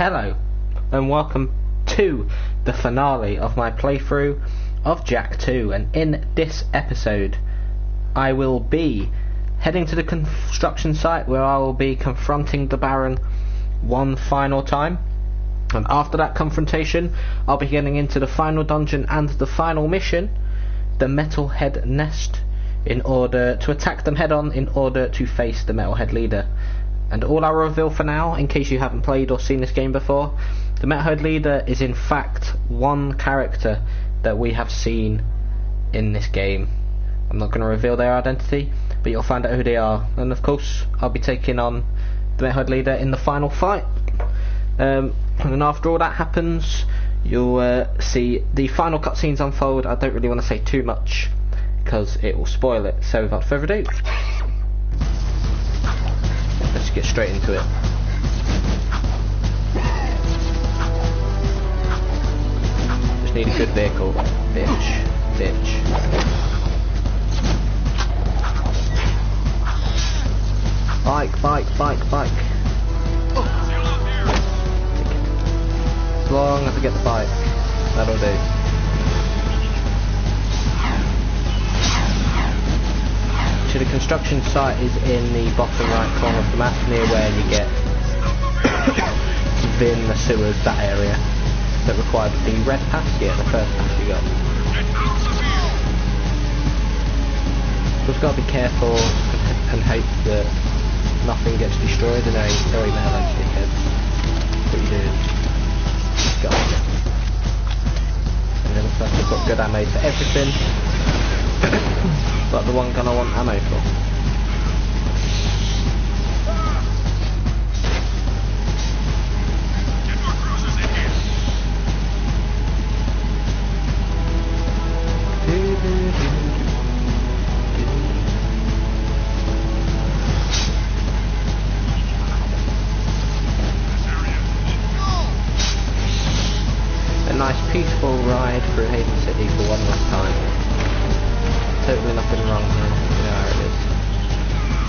Hello and welcome to the finale of my playthrough of Jak 2, and in this episode I will be heading to the construction site where I will be confronting the Baron one final time, and after that confrontation I'll be getting into the final dungeon and the final mission, the Metalhead Nest, in order to attack them head on in order to face the Metalhead leader. And all I'll reveal for now, in case you haven't played or seen this game before, the Metalhead leader is in fact one character that we have seen in this game. I'm not going to reveal their identity, but you'll find out who they are. And of course, I'll be taking on the Metalhead leader in the final fight. And after all that happens, you'll see the final cutscenes unfold. I don't really want to say too much because it will spoil it. So without further ado, let's get straight into it. Just need a good vehicle. Bitch. Bike. As long as I get the bike, that'll do. So the construction site is in the bottom right corner of the map, near where you get within the sewers, that area that required the red pass. Yeah, the first pass you got. Just gotta be careful and hope that nothing gets destroyed and very metal stickheads. What you do is just go on it. And then looks like I've got good ammo for everything. But the one gun I want ammo for. A nice peaceful ride through Haven City for one last time. Totally nothing wrong here. You know how it is.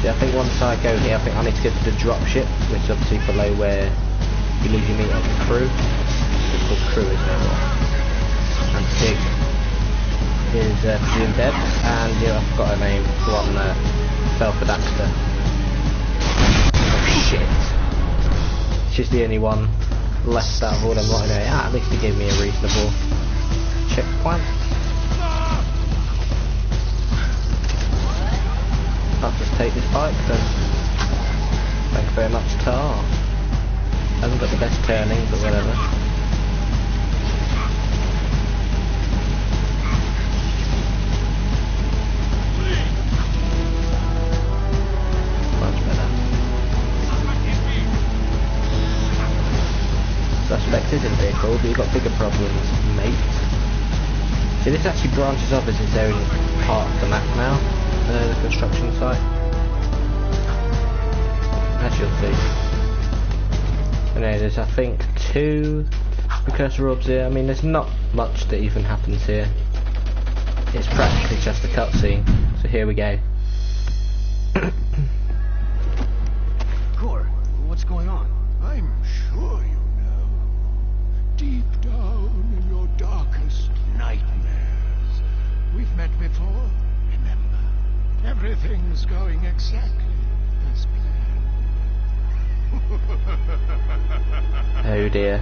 See, I think once I go here, I think I need to go to the dropship, which is obviously below where you usually meet up with crew. It's called crew, isn't it? And Pig is presumed dead, and yeah, I forgot her name. The one fell for Daxter. Oh shit! She's the only one left out of all them lot anyway. At least he gave me a reasonable checkpoint. I'll just take this bike then. Thank you very much, Tar. Hasn't got the best turning, but whatever. Much better. Suspect is in vehicle, but you've got bigger problems, mate. See, this actually branches off as its own part of the map now. The construction site, as you'll see. And there's, I think, 2 precursor orbs here. I mean, there's not much that even happens here. It's practically just a cutscene. So here we go. Core, what's going on? I'm sure you know. Deep down in your darkest nightmares, we've met before. Everything's going exactly as planned. Oh dear.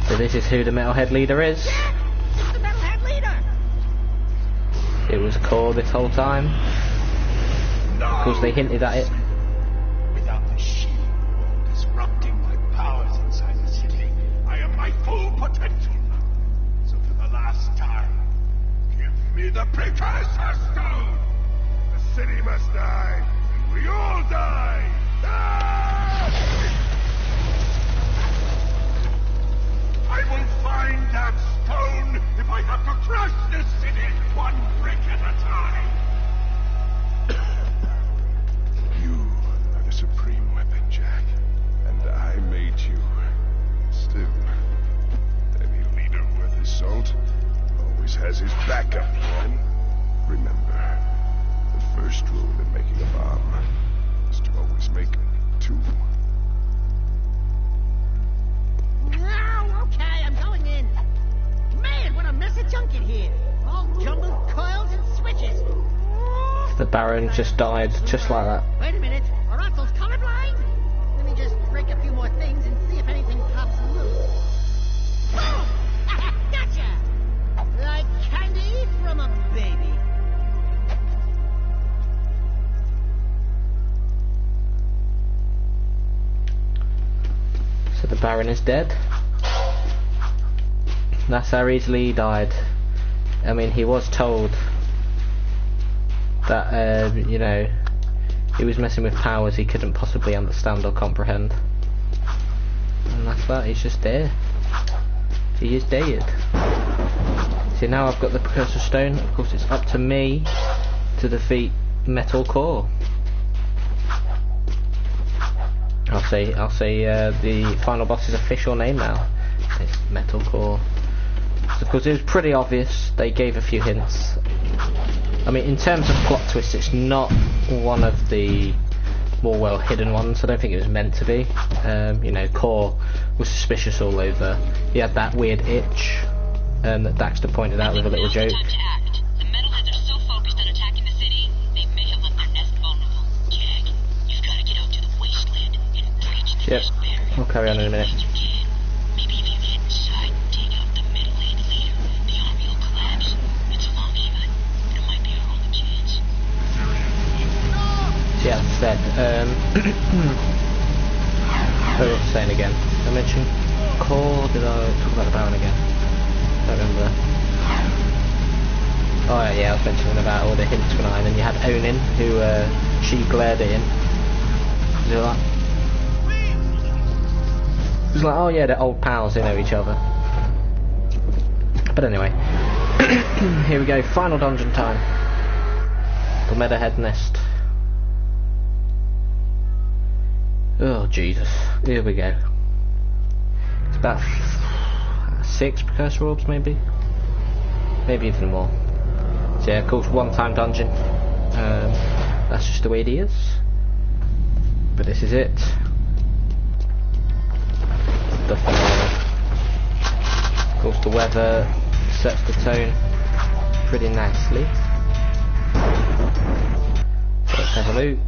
So this is who the Metalhead leader is. The Metalhead leader! It was Core this whole time. No! Of course they hinted at it. Without the shield disrupting my powers inside the city, I am my full potential. So for the last time, give me the precursor stone! The city must die, and we all die! Ah! I will find that stone if I have to crush this city one brick at a time! You are the supreme weapon, Jak, and I made you. Still, any leader worth his salt always has his backup plan. Remember, the first rule in making a bomb is to always make 2. Oh, okay, I'm going in. Man, what a mess of junk in here. All jumbled coils and switches. The Baron just died, just like that. Wait a minute, are Othel's colorblind? Let me just break a few more things and see if anything pops loose. Boom! Gotcha! Like candy from a baby. So the Baron is dead. That's how easily he died. I mean, he was told that, you know, he was messing with powers he couldn't possibly understand or comprehend. And that's that, he's just there. He is dead. See, now I've got the Precursor Stone. Of course, it's up to me to defeat Metal Core. I'll say the final boss's official name now. It's Metal Core. Of course, it was pretty obvious. They gave a few hints. I mean, in terms of plot twists, it's not one of the more well hidden ones. I don't think it was meant to be. You know, Core was suspicious all over. He had that weird itch that Daxter pointed out with a little joke. The metalheads are so focused on attacking the city, they may have left their nest vulnerable. Jag, you've got to get out to the wasteland and breach the Yep, nest barrier. we'll carry on in a minute. You can. Maybe if you get inside and take out the metalhead leader, the army will collapse. It's a long shot, but it might be our only chance. So yeah, as I said, what was I saying again? I mentioned Core, did I talk about the Baron again? I don't remember. Oh yeah, I was mentioning about all the hints going on, and then you had Onin, who she glared at him. He was like, it was like, oh yeah, they're old pals, they know each other. But anyway, here we go, final dungeon time. The Metalhead Nest. Oh Jesus, here we go. It's about 6 Precursor Orbs maybe even more. So yeah, of course, one-time dungeon. That's just the way it is. But this is it. The finale. Of course, the weather sets the tone pretty nicely. So let's have a look.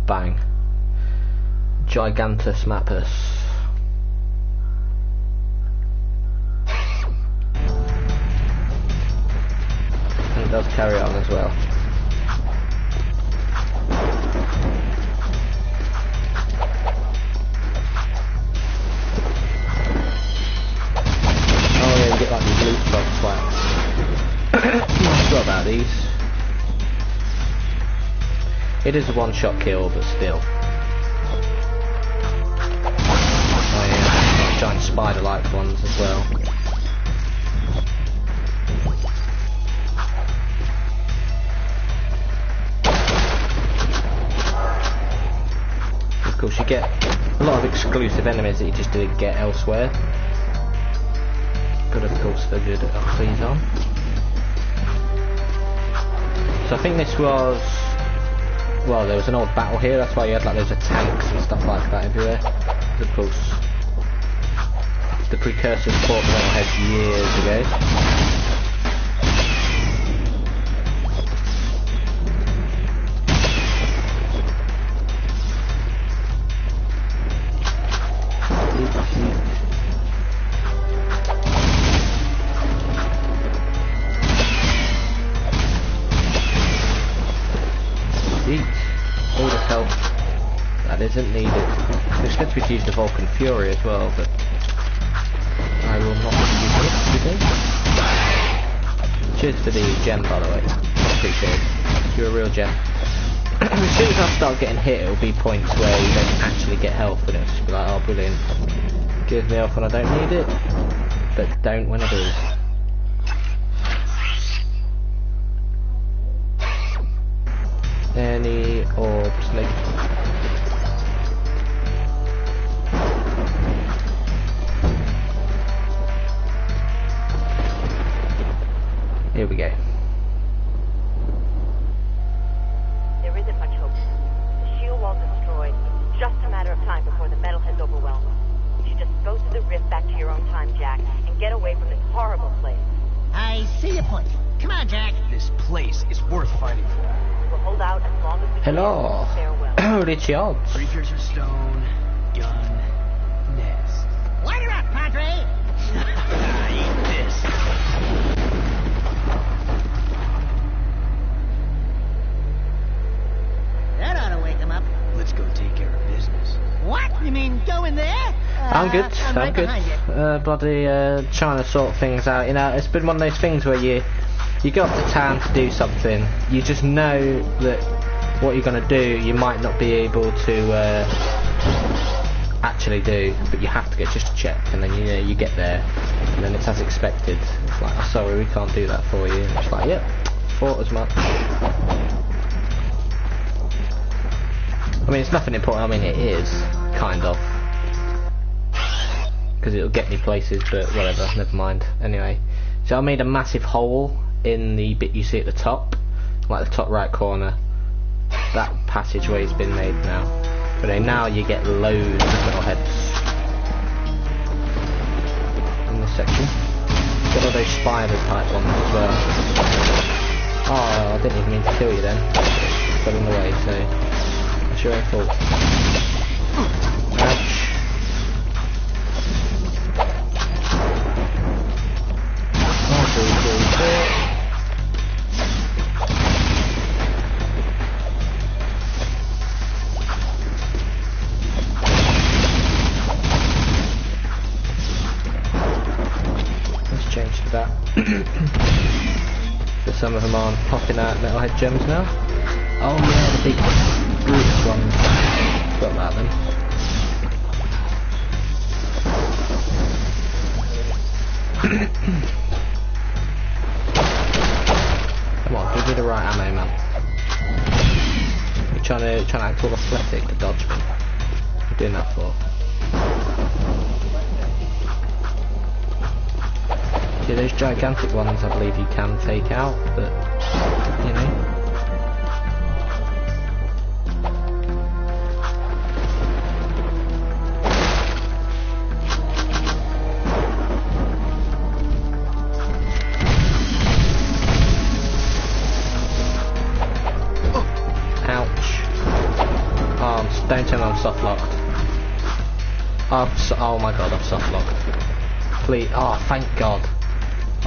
Bang. Gigantus Mappus. And it does carry on as well. Oh yeah, you get like these loot box wax. I forgot about these. It is a one-shot kill, but still. Oh yeah, giant spider-like ones as well. Of course, you get a lot of exclusive enemies that you just didn't get elsewhere. But of course, they're good at upgrades on. So I think this was. Well, there was an old battle here, that's why you had like loads of tanks and stuff like that everywhere. Of course, the Precursors fought the Metalheads years ago. All this health that isn't needed. It's good to use the Vulcan Fury as well, but I will not use it today. Cheers for the gem, by the way. Appreciate it. You're a real gem. As soon as I start getting hit, it'll be points where you don't actually get health, and it'll just be like, oh brilliant. Give me health when I don't need it, but don't when I do. Any orbs left? Here we go. There isn't much hope. The shield wall destroyed. just a matter of time before the metalheads overwhelm us. You should just go through the rift back to your own time, Jack, and get away from this horrible place. I see your point. Come on, Jack. This place is worth fighting for. We'll hold out as long as we Hello. can. Farewell. Richard. Creatures of stone, gun, nest. Light her up, Padre. Eat this. That ought to wake him up. Let's go take care of business. What? You mean go in there? I'm good. I'm right good. behind you. Bloody trying to sort things out. You know, it's been one of those things where you go up to town to do something. You just know that what you're gonna do, you might not be able to actually do, but you have to get just a check, and then you get there, and then it's as expected. It's like, oh, sorry, we can't do that for you. And it's like, yep, thought as much. I mean, it's nothing important. I mean, it is kind of, because it'll get me places, but whatever, never mind. Anyway, so I made a massive hole in the bit you see at the top, like the top right corner. That passageway's been made now, but then now you get loads of metalheads in this section. Got all those spider type ones as well. Oh, I didn't even mean to kill you then. Got in the way, so it's your own fault. Ouch. Let's change to that. So some of them aren't popping out metalhead gems now. Oh yeah, the big Brutus ones. Got that then. Come on, give me the right ammo, man. You're trying to act all athletic to dodge me. What are you doing that for? See, those gigantic ones I believe you can take out, but you know. Don't tell me I'm soft locked. Oh my god, I'm soft locked. Please, oh thank god.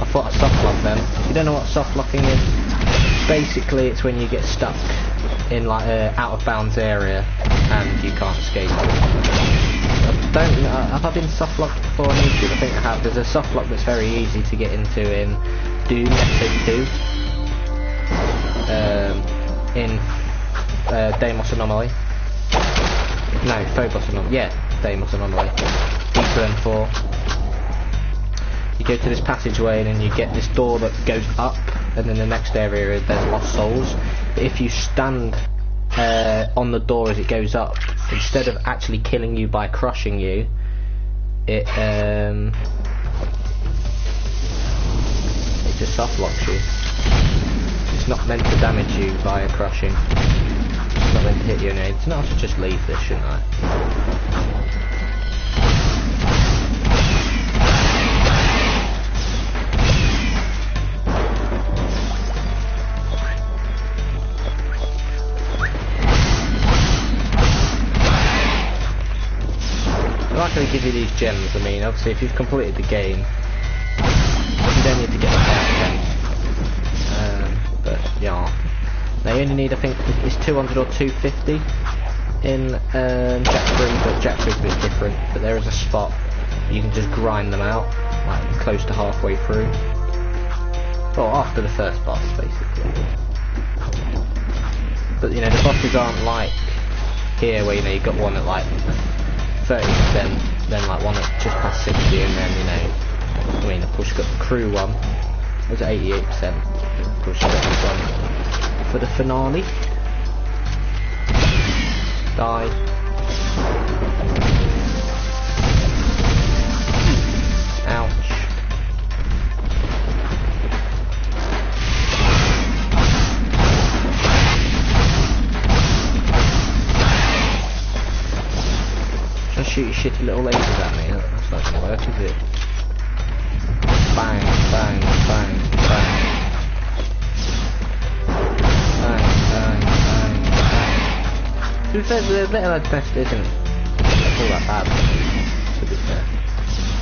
I thought I soft locked them. If you don't know what soft locking is, basically it's when you get stuck in like an out of bounds area and you can't escape. Have I been soft locked before on YouTube? I think I have. There's a soft lock that's very easy to get into in Doom episode 2. In Deimos Anomaly. No, Phobos Anomaly. Yeah, Deimos Anomaly. Deeper M4. You go to this passageway and then you get this door that goes up, and then the next area there's Lost Souls. But if you stand on the door as it goes up, instead of actually killing you by crushing you, it just soft locks you. It's not meant to damage you via crushing. It's not meant to hit you in the head. No, I should just leave this, shouldn't I? I'm not going to give you these gems. I mean, obviously, if you've completed the game, you don't need to get the back gems. But yeah. Now you only need, I think, it's 200 or 250 in Jack 3, but Jack 3 is a bit different. But there is a spot you can just grind them out, like close to halfway through. Well, after the first boss, basically. But you know, the bosses aren't like here, where you know you've got one at like 30%, then like one at just past 60, and then you know, I mean, of course you've got the crew one. Was at 88%. Of course you've got this one for the finale. Die. Ouch. shitty little lasers at me. That's not gonna work, is it? Bang, bang, bang, bang. Bang, bang, bang, bang. To be fair, the little test isn't all that bad, to be fair.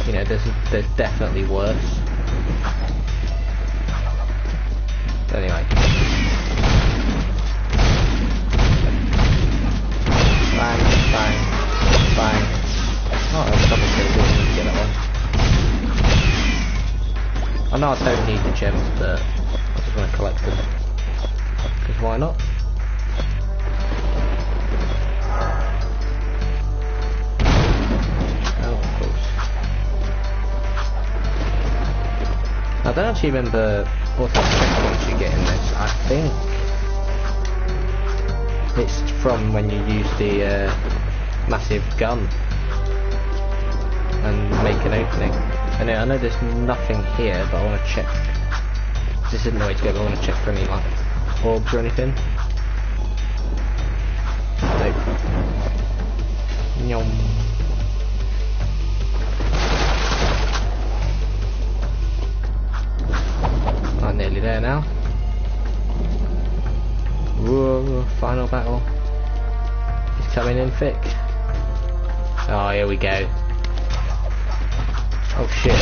You know, there's definitely worse. Anyway. Bang, bang, bang. Oh, there's double kill, didn't need to get that one. I know I don't need the gems, but I just want to collect them. Because why not? Oh, of course. I don't actually remember what checkpoints you get in this. I think it's from when you use the massive gun and make an opening. I know there's nothing here, but I want to check. This isn't the way to go, but I want to check for any like orbs or anything. Nope. Nyom. I'm nearly there now. Whoa, final battle. He's coming in thick. Oh, here we go. Oh shit. I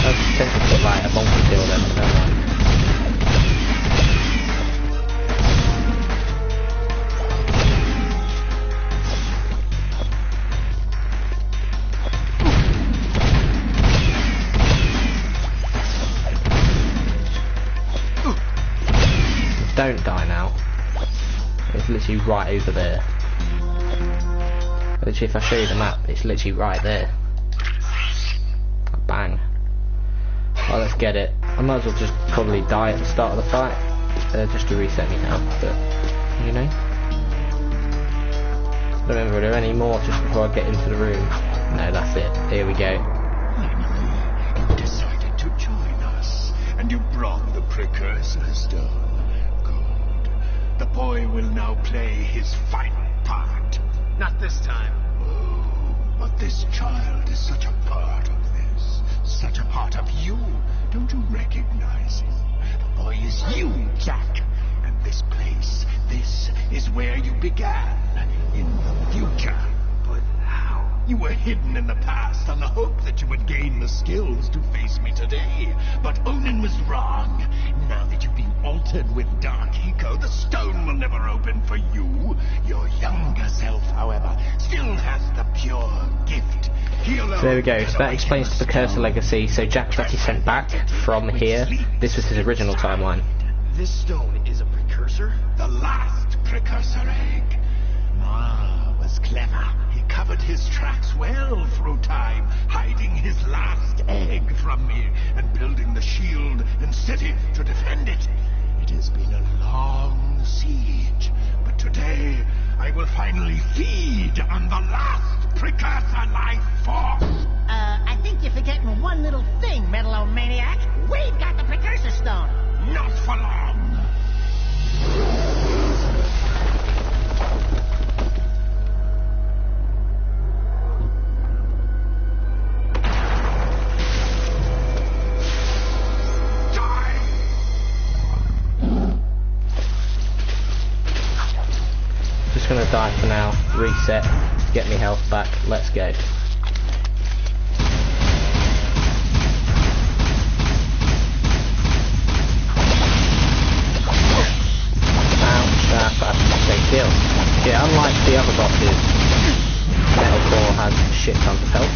was tempted to put like a monkey kill then, but never mind. Don't die now. It's literally right over there. Literally, if I show you the map, it's literally right there. Bang. Oh, let's get it. I might as well just probably die at the start of the fight, just to reset me health, but, you know. I don't remember, are there any more just before I get into the room? No, that's it. Here we go. Finally, you decided to join us, and you brought the precursor stone. Good. The boy will now play his final part. Not this time. Oh, but this child is such a part of this, such a part of you. Don't you recognize him? The boy is you, Jack. And this place, this is where you began, in the future. But how? You were hidden in the past on the hope that you would gain the skills to face me today. But Onin was wrong. Now that you've been altered with Dark Eco, the stone will never open for you. Your younger self, however, still has the pure gift. So there we go, so that explains the precursor legacy. So Jack was actually sent back from here. This was his original timeline. This stone is a precursor? The last precursor egg. Ma was clever. He covered his tracks well through time, hiding his last egg from me and building the shield and city to defend it. It has been a long siege, but today I will finally feed on the last precursor life force. I think you're forgetting one little thing, Metalomaniac. We've got the precursor stone. Not for long. Just gonna die for now, reset, get me health back, let's go. That's a big deal. Yeah, unlike the other bosses, Metal Core has shit tons of health.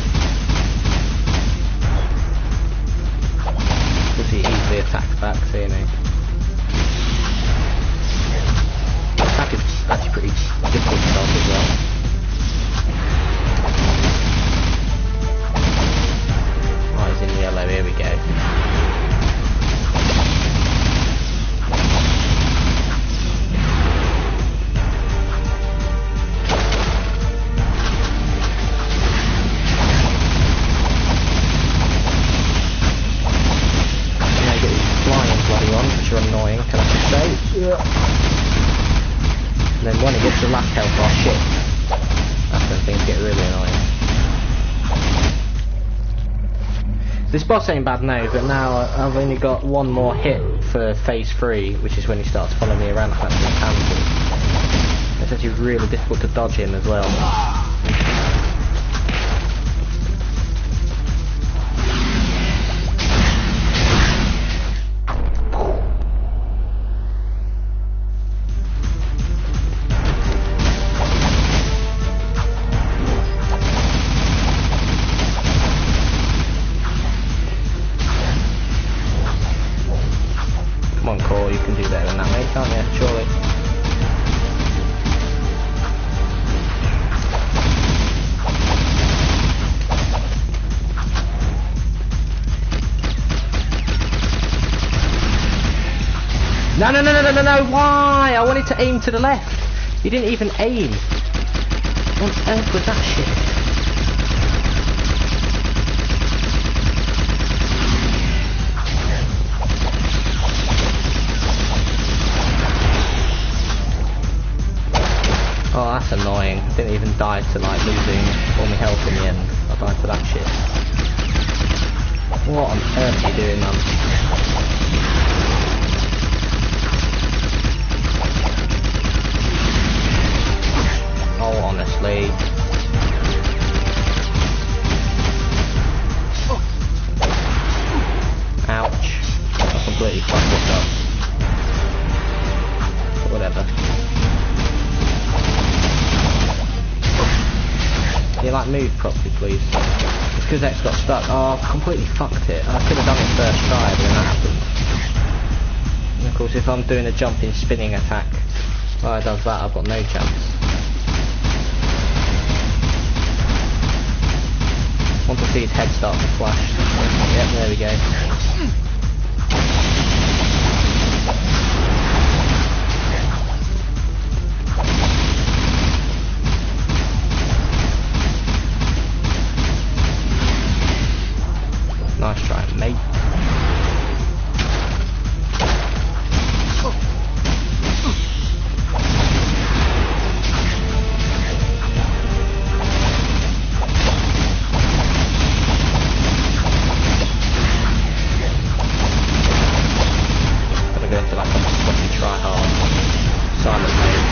Because he easily attacks back, so you know. Attack is actually pretty difficult to start as well. Oh, he's in yellow, here we go. Which are annoying, can I just say? Yeah. And then when it gets to last health, oh shit. That's when things get really annoying. This boss ain't bad now, but now I've only got one more hit for phase 3, which is when he starts following me around like that tangent. It's actually really difficult to dodge him as well. Come on, Cole, you can do better than that, mate, can't you? Surely. No, no, no, no, no, no, no, why? I wanted to aim to the left. You didn't even aim. What on earth was that shit? Oh, that's annoying. I didn't even die to like losing all my health in the end. I died to that shit. What on earth are you doing, man? Oh, honestly. Ouch. I completely fucked this up. But whatever. Can you like move properly, please? It's because X got stuck. Oh, I completely fucked it. I could have done it first try, but then that happened. And of course, if I'm doing a jumping, spinning attack, while it does that, I've got no chance. Want to see his head start to flash. Yep, there we go. Nice try, mate. Gotta go into like a fucking try hard silent mode.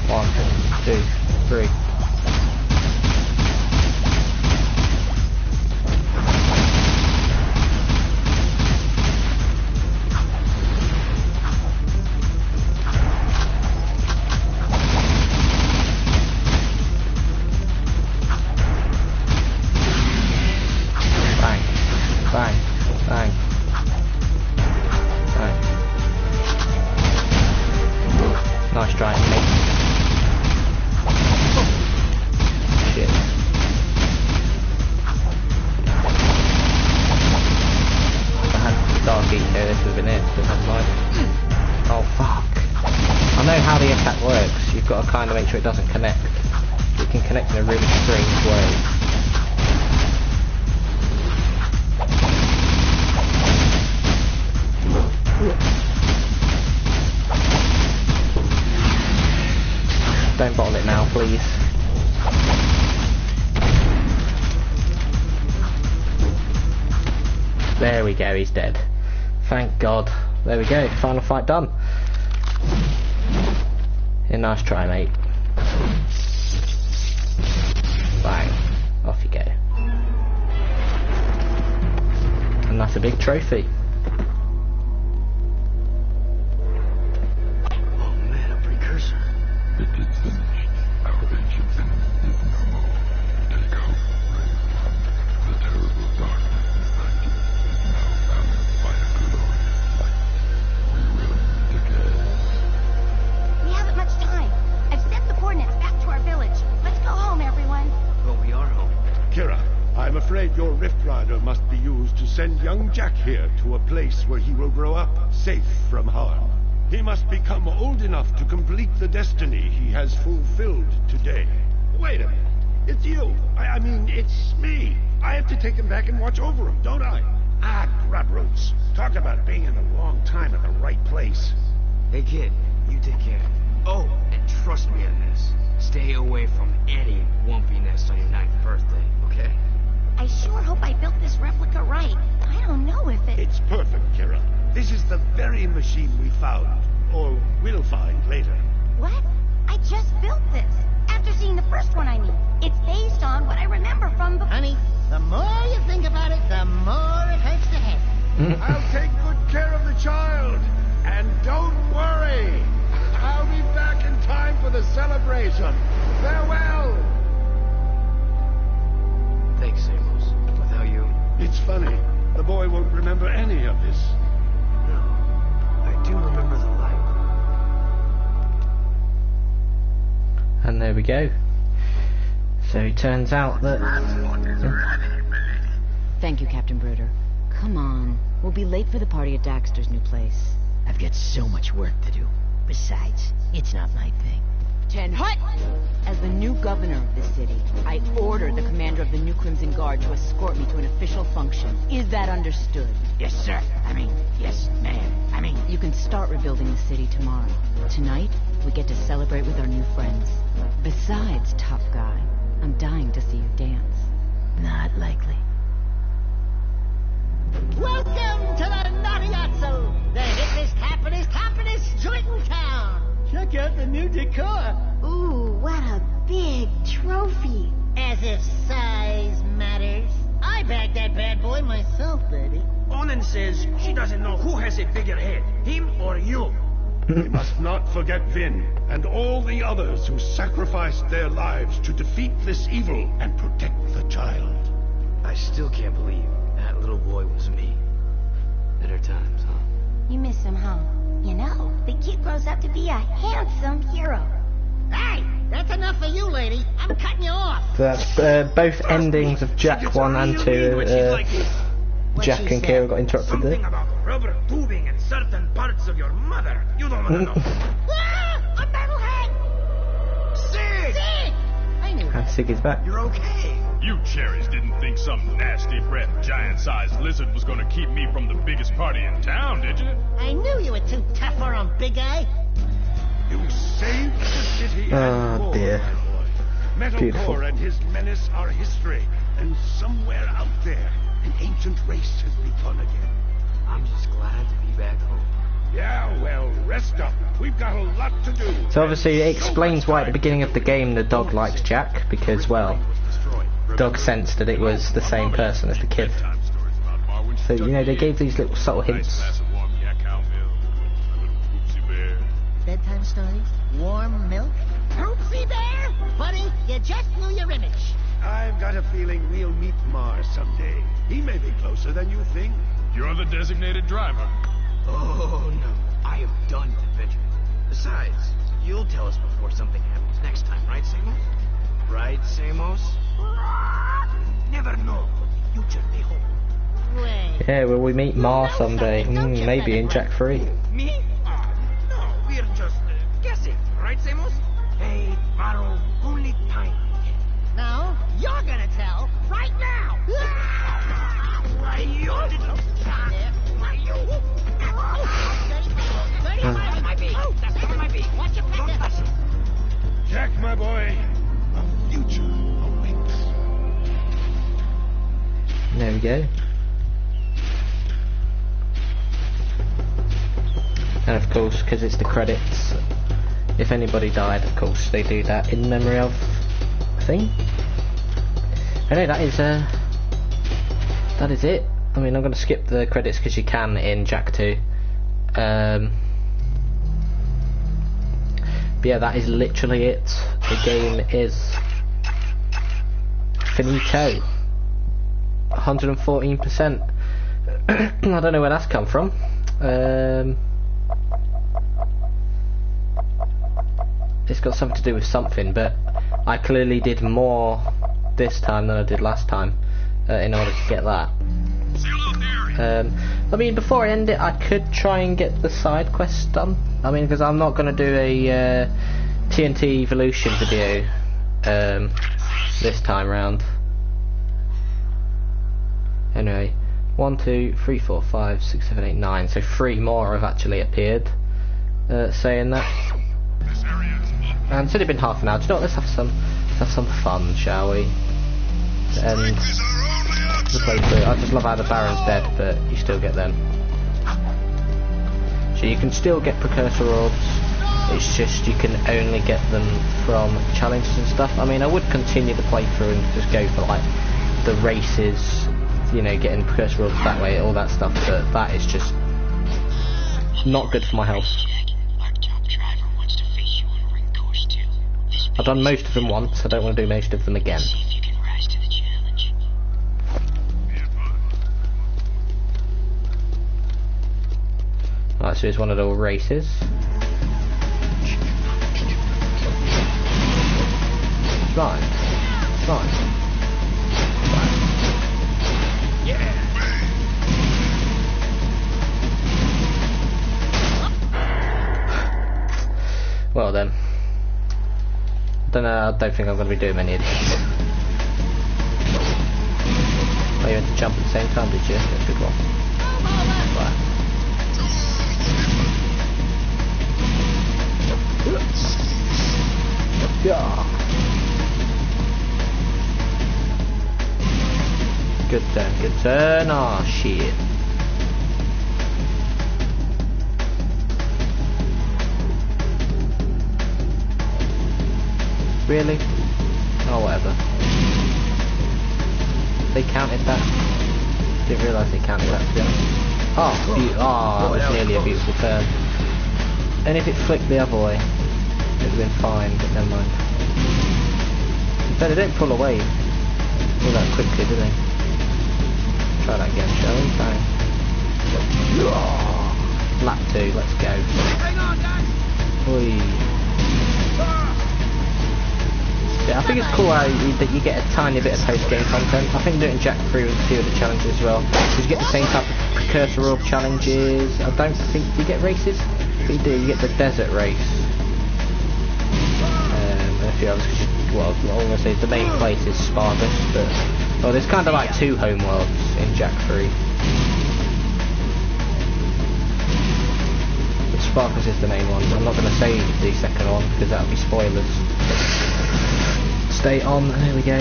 One, two, three. Bang, bang, bang, bang. Nice try, mate. Shit. If I had Dark Eco, this would have been it. But that's life. Oh fuck. I know how the attack works. You've got to kind of make sure it doesn't connect. It can connect in a really strange way. Don't bottle it now, please. There we go, he's dead. Thank God. There we go, final fight done. Yeah, nice try, mate. Bang. Off you go. And that's a big trophy. Oh man, a precursor. It is finished. Our ancient enemy is no more. Take hope, brave one. The terrible darkness inside you is now balanced by a glorious light. We will meet again. We haven't much time. I've sent the coordinates back to our village. Let's go home, everyone. Well, we are home. Kira, I'm afraid your Rift Rider must be used to send young Jack here to a place where he will grow up, safe from harm. He must become old enough to complete the destiny he has fulfilled today. Wait a minute. It's you. I mean, it's me. I have to take them back and watch over them, don't I? Ah, grub roots. Talk about being in the wrong time at the right place. Hey kid, you take care. Oh, and trust me on this. Stay away from any wumpiness on your 9th birthday, okay? I sure hope I built this replica right. I don't know if it... It's perfect, Kira. This is the very machine we found, or will find later. What? I just built this. After seeing the first one, I mean. It's based on what I remember from before. Honey, the more you think about it, the more it hurts the head. I'll take good care of the child. And don't worry. I'll be back in time for the celebration. Farewell. Thanks, Amos. Without you... It's funny. The boy won't remember any of this. No. I do remember the light. And there we go. So it turns out that... Thank you, Captain Bruder. Come on. We'll be late for the party at Daxter's new place. I've got so much work to do. Besides, it's not my thing. Ten hut! As the new governor of this city, I ordered the commander of the New Crimson Guard to escort me to an official function. Is that understood? Yes, sir. Yes, ma'am. You can start rebuilding the city tomorrow. Tonight, we get to celebrate with our new friends. Besides, tough guy, I'm dying to see you dance. Not likely. Welcome to the Naughtyazzo, the hippest, happiest joint in town. Check out the new decor. Ooh, what a big trophy. As if size matters. I bagged that bad boy myself, baby. Onan says she doesn't know who has a bigger head, him or you. We must not forget Vin and all the others who sacrificed their lives to defeat this evil and protect the child. I still can't believe that little boy was me. Better times, huh? You miss him, huh? You know, the kid grows up to be a handsome hero. Hey, that's enough for you, lady. I'm cutting you off. So that's both endings of Jack 1 and 2. Jack and Kira got interrupted Something there. about rubber tubing and certain parts of your mother. You don't want to know. Ah, a metalhead! Sig! I knew And that. Sig is back. You're okay. You cherries didn't think some nasty breath, giant-sized lizard was gonna keep me from the biggest party in town, did you? I knew you were too tough for him, big guy. You saved the city and Oh, more, dear. my boy. Beautiful. Metalcore and his menace are history, and somewhere out there, an ancient race has begun again. I'm just glad to be back home. Yeah, well, rest up. We've got a lot to do. So obviously it And so explains much why at the time. beginning of the game the dog likes Jack, because, well, dog sensed that it was the same person as the kid. So, you know, they gave these little subtle hints. Bedtime stories? Warm milk? Oopsie bear? Buddy, you just knew your image. I've got a feeling we'll meet Mars someday. He may be closer than you think. You're the designated driver. Oh, no. I am done with adventure. Besides, you'll tell us before something happens next time, right, Samos? Right, Samos? Never know what the future may hold. Wait. Yeah, will we meet Mars someday? Maybe in Jack 3. Me? No, we're just guessing, right, Samos? Hey, borrow only time. No, you're gonna tell right now. Why you? Watch your back. Jack, my boy, a future awaits. There we go. And of course, because it's the credits, if anybody died, of course, they do that in memory of a thing. Anyway, that is it. I mean, I'm going to skip the credits because you can in Jack 2. But yeah, that is literally it. The game is finito. 114%. I don't know where that's come from. It's got something to do with something, but I clearly did more this time than I did last time in order to get that. I mean, before I end it, I could try and get the side quests done. I mean, because I'm not going to do a TNT Evolution video this time round. Anyway, 1, 2, 3, 4, 5, 6, 7, 8, 9. So 3 more have actually appeared saying that. And it's only been half an hour. Do you know what? Let's have some fun, shall we? And the playthrough. I just love how the Baron's dead, but you still get them. So you can still get precursor orbs. It's just you can only get them from challenges and stuff. I mean, I would continue the playthrough and just go for like the races, you know, getting precursor orbs that way, all that stuff. But that is just not good for my health. I've done most of them once. I don't want to do most of them again. Right, so here's one of the races. Right. Yeah. Well then. I don't think I'm going to be doing many of these. Oh, you had to jump at the same time, did you? That's a good one. Right. Yeah. Good turn. Oh shit. Really? Oh, whatever. They counted that. Didn't realise they counted that, to be honest. Oh, that was nearly a beautiful turn. And if it flicked the other way, it would have been fine, but never mind. But they don't pull away all that quickly, do they? Try that again, shall we? Bang. Lap 2, let's go. Hang on, guys. Oi. Yeah, I think it's cool how that you get a tiny bit of post-game content. I think doing Jack through a few of the challenges as well. Because you get the same type of precursor orb challenges. I don't think you get races. But you do, you get the desert race. And a few others. Well, all I'm going to say is the main place is Spargus, but well, there's kind of like 2 home worlds in Jack 3. But Spargus is the main one. I'm not going to say the second one because that would be spoilers. Stay on, there we go.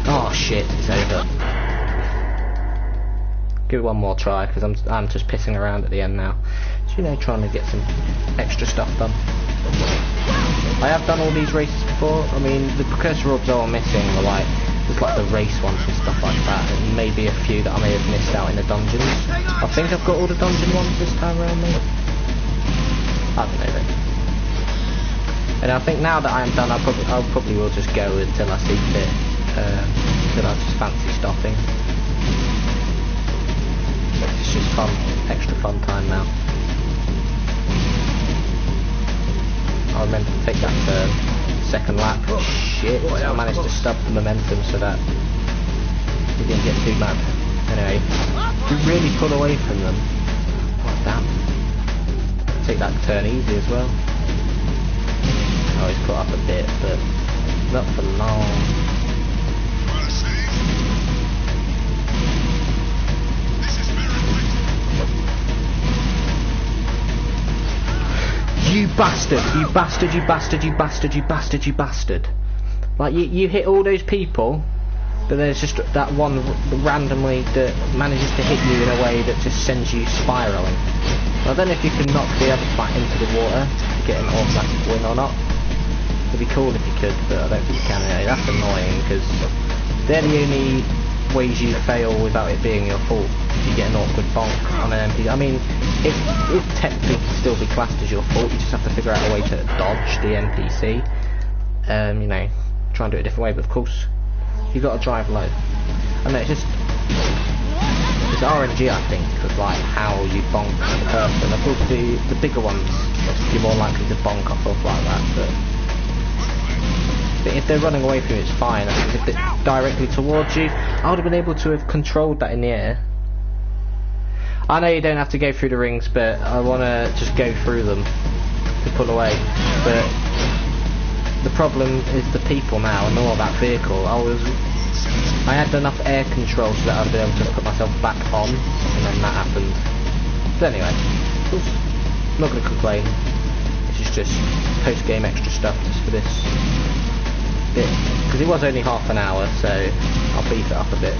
Oh shit, it's over. Give it one more try because I'm just pissing around at the end now. So, you know, trying to get some extra stuff done. I have done all these races before. I mean, the precursor orbs are all missing, or like there's like the race ones and stuff like that, and maybe a few that I may have missed out in the dungeons. I think I've got all the dungeon ones this time around, mate. I don't know though. And I think now that I am done, I probably will just go until I see fit. Until I just fancy stopping. It's just fun, extra fun time now. I remember to take that second lap. Oh, shit! I managed to stop the momentum so that we didn't get too mad. Anyway, we really pull away from them. Oh damn! Take that turn easy as well. Oh, he's caught up a bit, but not for long. You bastard! You bastard! You bastard! You bastard! You bastard! You bastard! Like you hit all those people, but there's just that one randomly that manages to hit you in a way that just sends you spiralling. I don't know if you can knock the other flat into the water to get an automatic win or not. It'd be cool if you could, but I don't think you can. That's annoying because they're the only ways you fail without it being your fault. If you get an awkward bonk on an NPC, I mean, it technically can still be classed as your fault. You just have to figure out a way to dodge the NPC. You know, try and do it a different way. But of course, you got to drive low. I know it's RNG, I think, of like how you bonk the person. Of course, the bigger ones you're more likely to bonk off of like that, but if they're running away from you, it's fine. I think if they're directly towards you, I would have been able to have controlled that in the air. I know you don't have to go through the rings, but I want to just go through them to pull away. But the problem is the people now, and not that vehicle. I was I had enough air control so that I'd be able to put myself back on, and then that happened. But anyway, I'm not going to complain. This is just post-game extra stuff just for this bit, because it was only half an hour, so I'll beef it up a bit.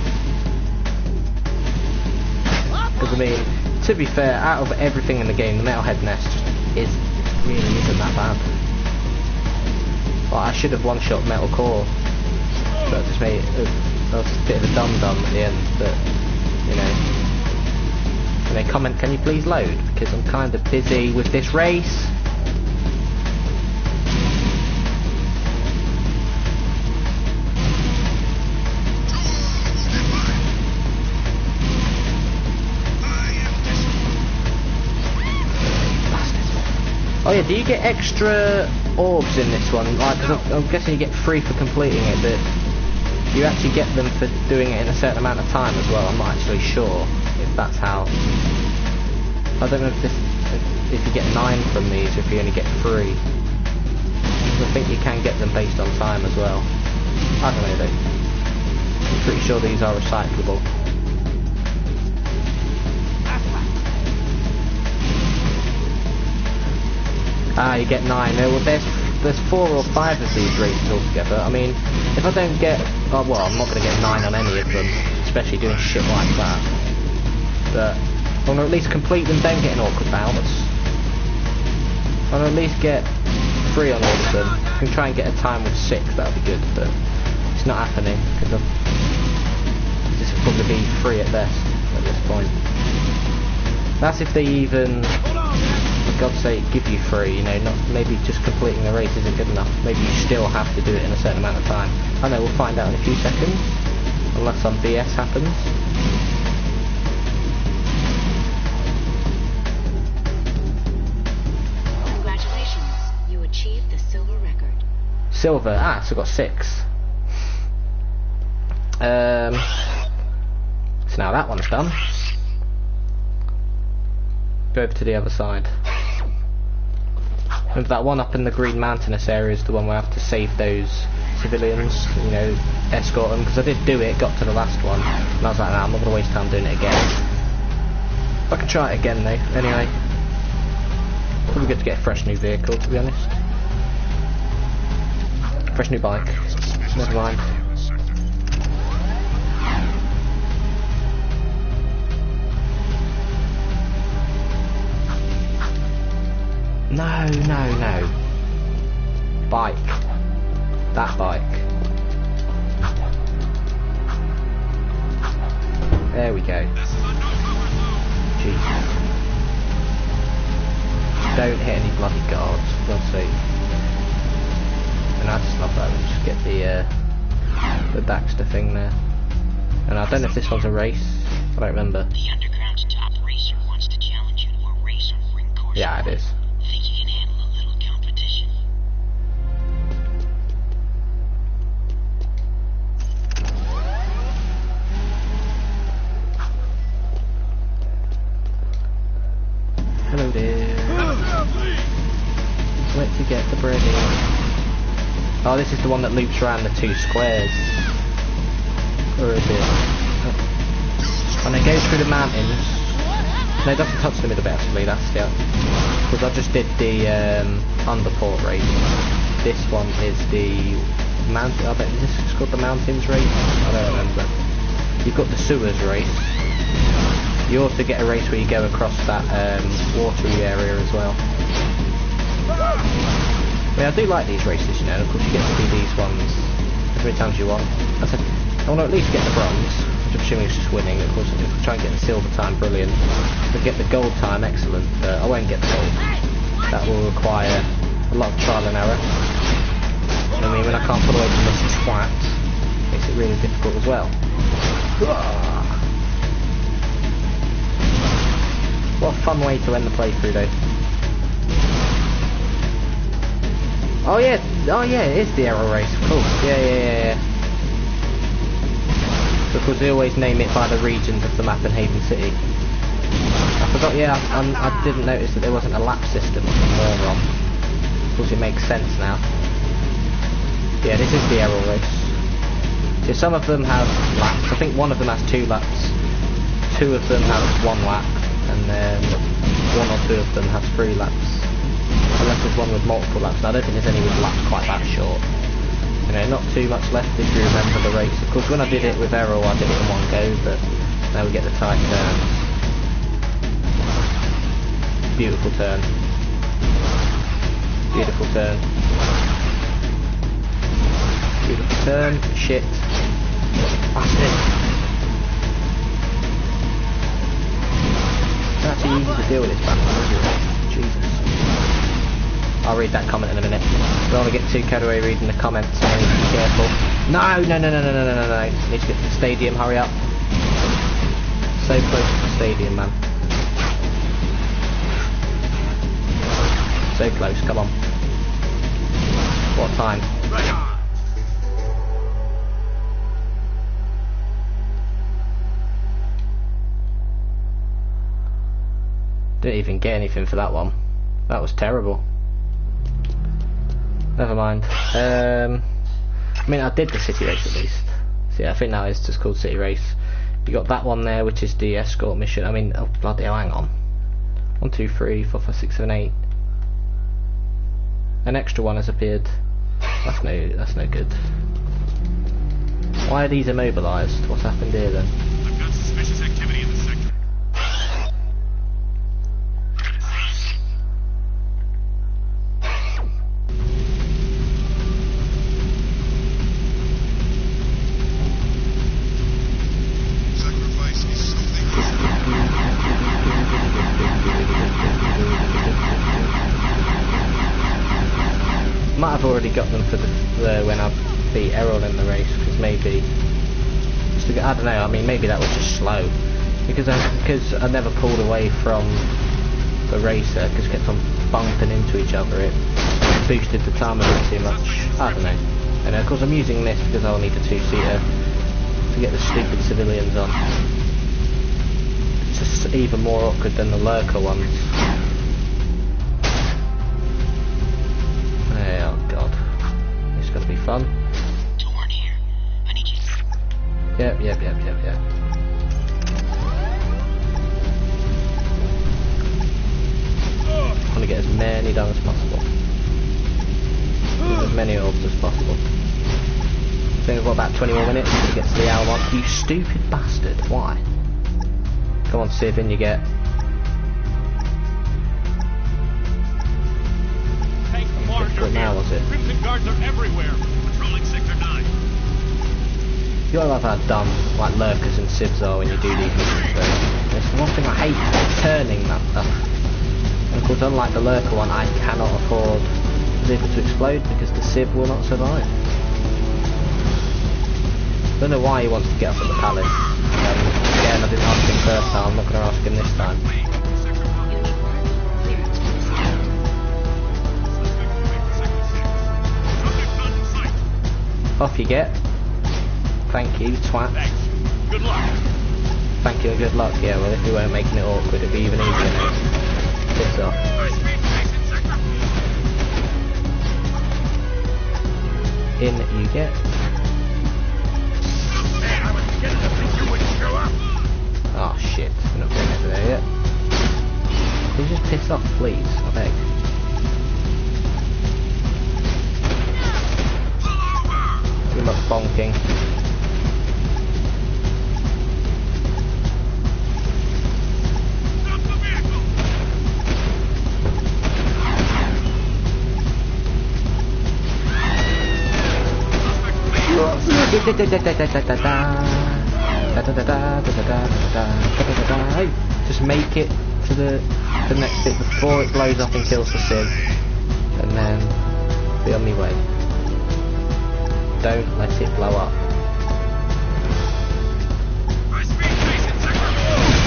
Because I mean, to be fair, out of everything in the game, the Metalhead Nest really isn't that bad. Well, I should have one-shot Metal Core, but just made it a bit of a dum-dum at the end. But you know, can they comment? Can you please load? Because I'm kind of busy with this race. Oh yeah, do you get extra orbs in this one? Like, I'm guessing you get 3 for completing it, but do you actually get them for doing it in a certain amount of time as well? I'm not actually sure if that's how. I don't know if you get 9 from these, or if you only get 3. I think you can get them based on time as well. I don't know though. I'm pretty sure these are recyclable. Ah, you get 9. Well, there's 4 or 5 of these races altogether. I mean, if I don't get... Oh, well, I'm not going to get 9 on any of them, especially doing shit like that. But I want to at least complete them, don't get an awkward bounce. I want to at least get 3 on all of them. I can try and get a time with 6, that would be good, but it's not happening, because this will probably be 3 at best at this point. That's if they even... For God's sake, give you 3, you know, not maybe just completing the race isn't good enough. Maybe you still have to do it in a certain amount of time. I know, we'll find out in a few seconds, unless some BS happens. Congratulations, you achieved the silver record. Silver, so I got 6. So now that one's done. Go over to the other side. Remember that one up in the Green Mountainous area is the one where I have to save those civilians, you know, escort them, because I did do it, got to the last one, and I was like, nah, I'm not going to waste time doing it again. I can try it again though, anyway. Probably good to get a fresh new vehicle, to be honest. Fresh new bike. Never mind. No. Bike. That bike. There we go. Jesus. Don't hit any bloody guards, for God's sake. And I just love that. Let's just get the Baxter thing there. And I don't know if this one's a race. I don't remember. The Underground's top racer wants to challenge you to a race on ring course. Yeah, it is. Think you can handle a little competition? Hello there. Wait to get the bread in. Oh, this is the one that loops around the 2 squares. Or is it? When it goes through the mountains. No, it doesn't touch the middle bit actually, that's the... Because I just did the underport race. This one is the mountain... I bet is this called the mountains race? I don't remember. You've got the sewers race. You also get a race where you go across that watery area as well. I mean, I do like these races, you know. Of course, you get to do these ones as many times as you want. I said I want to at least get the bronze, which I'm assuming is just winning. Of course, if I try and get the silver time, brilliant. If I get the gold time, excellent. But I won't get the gold. That will require a lot of trial and error. I mean, when I can't pull away from this twat, it makes it really difficult as well. What a fun way to end the playthrough, though. Oh yeah, it is the arrow race, of course. Yeah. Because they always name it by the regions of the map in Haven City. I forgot, I didn't notice that there wasn't a lap system or something wrong. Of course it makes sense now. Yeah, this is the arrow race. So some of them have laps. I think one of them has 2 laps. 2 of them have 1 lap, and then 1 or 2 of them have 3 laps. Unless there's one with multiple laps. Now, I don't think there's any with laps quite that short. You know, not too much left if you remember the race. Of course, when I did it with Errol, I did it in one go, but now we get the tight turns. Beautiful turn. Beautiful turn. Beautiful turn. Shit. Bastard. It's actually easy to deal with this battle, isn't it? Jesus. I'll read that comment in a minute. Don't want to get too carried away reading the comments, so I need to be careful. No! Need to get to the stadium, hurry up. So close to the stadium, man. So close, come on. What time? Didn't even get anything for that one. That was terrible. Never mind. I mean, I did the city race at least. So yeah, I think that is just called city race. You got that one there, which is the escort mission. I mean, oh bloody hell, hang on. 1, 2, 3, 4, 5, 6, 7, 8. An extra one has appeared. That's no good. Why are these immobilised? What's happened here then? I've got suspicious activity in the sector. Might have already got them for the when I beat Errol in the race, because maybe I don't know. I mean, maybe that was just slow because I never pulled away from the racer because kept on bumping into each other. It boosted the time a bit too much. I don't know. And of course I'm using this because I'll need a 2-seater to get the stupid civilians on. It's just even more awkward than the lurker ones. Oh god, it's gonna be fun. Torn here. I need you. Yep. I want to get as many done as possible. As many orbs as possible. So we've got about 20 more minutes to get to the hour mark. You stupid bastard, why? Come on, Civ, in you get. What now was it? Crimson guards are everywhere. Patrolling sector 9. You gotta love how dumb like lurkers and civs are when you do these missions though. It's the one thing I hate, turning that stuff. And of course, unlike the lurker one, I cannot afford the vehicle to explode because the civ will not survive. Don't know why he wants to get up at the palace. Again, I didn't ask him first time, I'm not going to ask him this time. Off you get. Thank you, twat. Thanks. Good luck. Thank you and good luck. Yeah, well, if we weren't making it awkward, it'd be even easier now. Piss off. In you get. Oh shit, we're not getting over there yet. Can you just piss off, please? I beg. Good luck bonking. Just make it to the next bit before it blows up and kills the civ, and then be on my way. Don't let it blow up.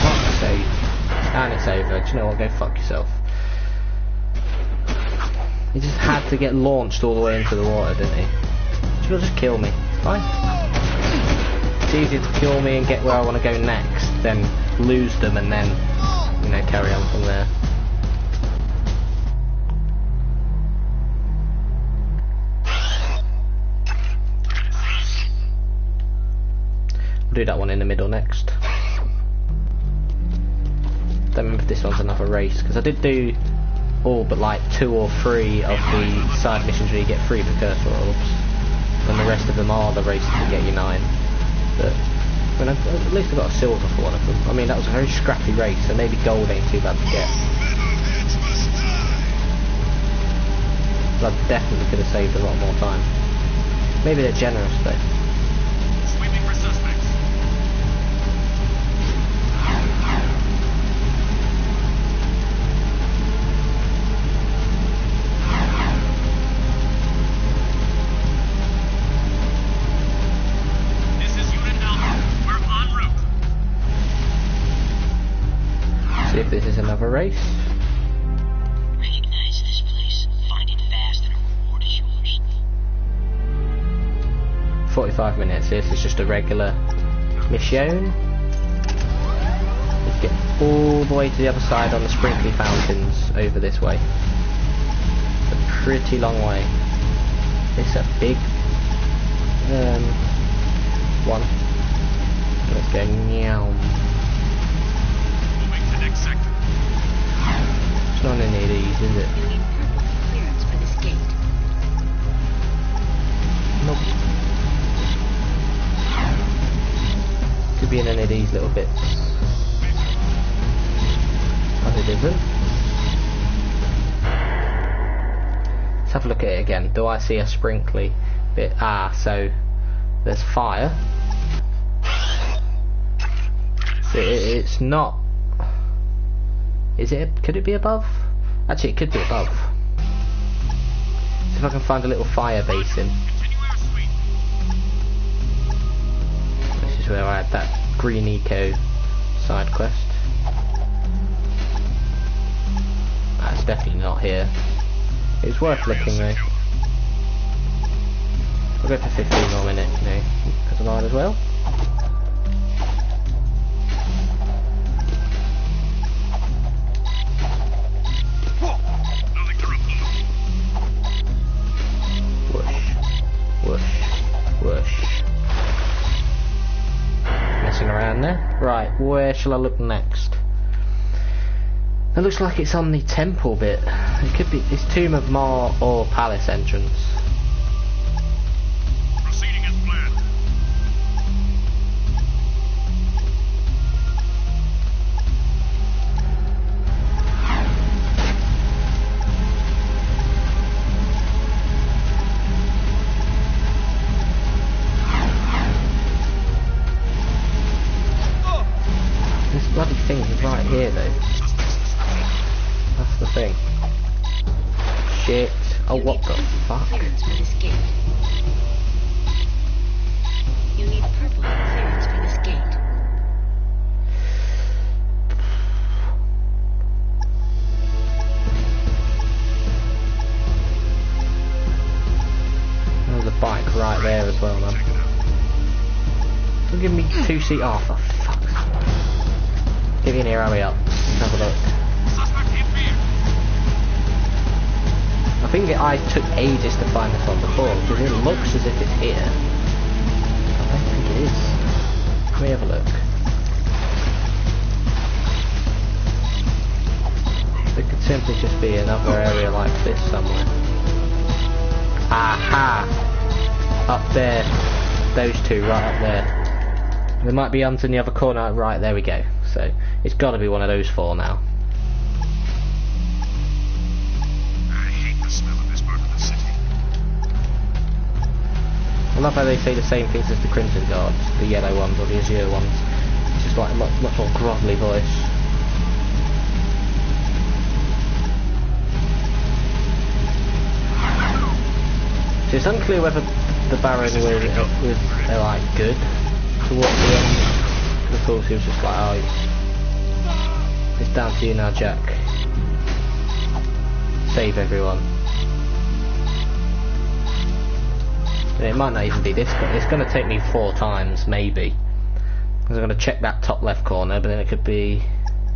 Fuck's sake. And it's over. Do you know what? Go fuck yourself. He just had to get launched all the way into the water, didn't he? Should have just kill me. Fine. It's easier to kill me and get where I want to go next than lose them and then, you know, carry on from there. do that one in the middle next. Don't remember if this one's another race, because I did do all but like 2 or 3 of the side missions where you get 3 precursor orbs, and the rest of them are the races to get you 9. But I mean, at least I got a silver for one of them. I mean, that was a very scrappy race, so maybe gold ain't too bad to get. But I definitely could have saved a lot more time. Maybe they're generous though. Sweeping for suspects. This is Unit Alpha. We're en route. See if this is another race. Recognize this place. Find it fast and a reward is yours. 45 minutes. This is just a regular mission. Let's get all the way to the other side on the sprinkly fountains over this way. It's a pretty long way. It's a big one. Let's go meow. Moving to next sector. It's not any of these, is it? You need purple clearance for this gate. Nope. Could be in any of these little bits. But it isn't. Let's have a look at it again. Do I see a sprinkly bit? Ah, so there's fire. So it's not. Is it? Could it be above? Actually, it could be above. See if I can find a little fire basin. This is where I had that green eco side quest. That's definitely not here. It's worth looking though. We'll go for 15 more minutes, you know, because I might as well. Whoosh, whoosh, whoosh. Messing around there. Right, where shall I look next? It looks like it's on the temple bit. It could be. It's Tomb of Ma or Palace entrance. Proceeding as planned. This bloody thing is right here though. That's the thing. Shit. Oh, You what need the purple fuck? clearance for this gate. You need purple clearance for this gate. There's a bike right there as well, man. Don't give me 2 seat. Oh, for fuck's sake. Get in here, hurry up. Let's have a look. Suspect in fear. I think I took ages to find this one before, because it looks as if it's here. I don't think it is. Let me have a look. It could simply just be another area like this somewhere. Aha! Up there. Those two right up there. There might be ones in the other corner. Right, there we go. So, it's got to be one of those 4 now. I hate the smell of this part of the city. I love how they say the same things as the Crimson Guards, the yellow ones or the azure ones. It's just like a much more grovelly voice. So it's unclear whether the Baron was like good towards the end. Of course he was just like, oh, it's down to you now, Jack. Save everyone. And it might not even be this, but it's going to take me 4 times, maybe. Because I'm going to check that top left corner, but then it could be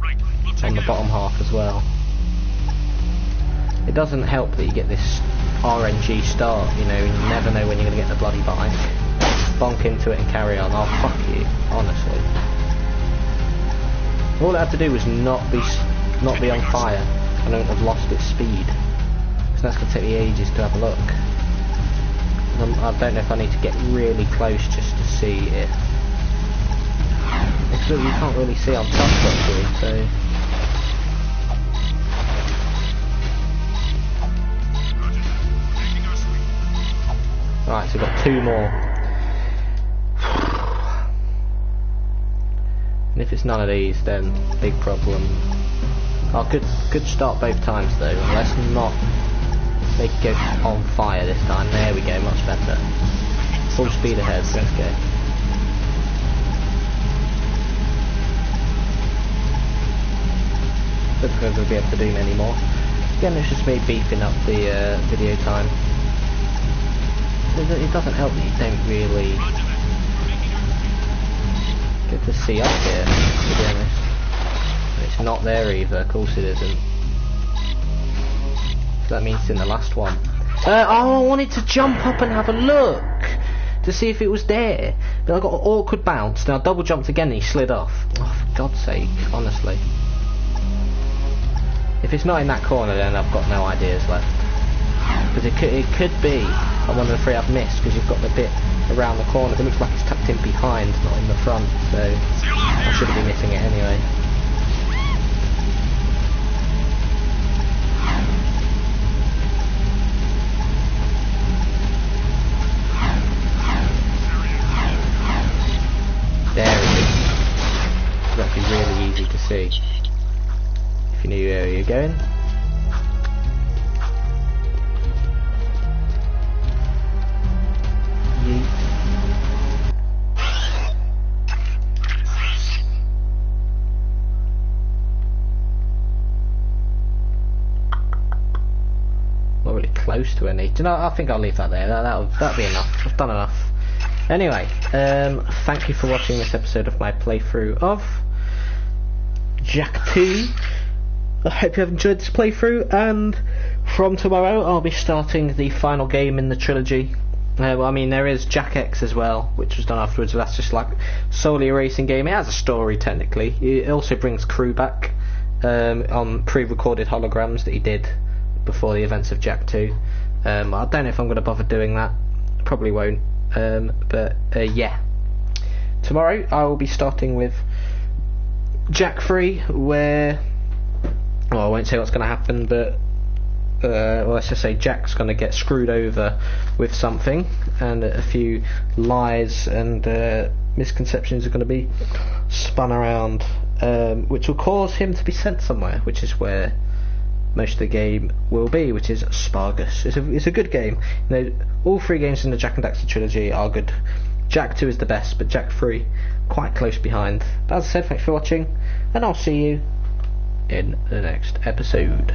Right, we'll take on the it bottom half as well. It doesn't help that you get this RNG start, you know, you never know when you're going to get the bloody bike. bonk into it and carry on. Oh, fuck you, honestly. All it had to do was not be on fire, and I wouldn't have lost its speed. So that's going to take me ages to have a look. I don't know if I need to get really close just to see if... Because you can't really see on top properly, so... Right, so we've got 2 more. And if it's none of these, then big problem. Oh, good start both times though. Let's not make it go on fire this time. There we go, much better. Full speed ahead, let's go. Don't think I'm going to be able to do many more. Again, it's just me beefing up the video time. It doesn't help that you don't really get to see up here, to be honest. It's not there either, of course it isn't. So that means it's in the last one. Oh, I wanted to jump up and have a look to see if it was there, but I got an awkward bounce, and I double jumped again and he slid off. Oh, for God's sake, honestly. If it's not in that corner, then I've got no ideas left. Because it could be on one of the 3 I've missed, because you've got the bit around the corner that looks like it's tucked in behind, not in the front, so I shouldn't be missing it anyway. There it is. That'd be really easy to see if you knew where you're going. Not really close to any. Do you know? I think I'll leave that there. That'll be enough. I've done enough. Anyway, thank you for watching this episode of my playthrough of Jak 2. I hope you have enjoyed this playthrough, and from tomorrow I'll be starting the final game in the trilogy. Well, I mean, there is Jak X as well, which was done afterwards, but that's just like solely a racing game. It has a story technically. It also brings crew back on pre-recorded holograms that he did before the events of Jak 2. I don't know if I'm going to bother doing that. Probably won't. But yeah. Tomorrow I will be starting with Jak 3, where... Well, I won't say what's going to happen, but... well, let's just say Jack's going to get screwed over with something, and a few lies and misconceptions are going to be spun around, which will cause him to be sent somewhere, which is where most of the game will be, which is Spargus. It's a good game. You know, all 3 games in the Jak and Daxter trilogy are good. Jak 2 is the best, but Jak 3 quite close behind. But as I said, thanks for watching, and I'll see you in the next episode.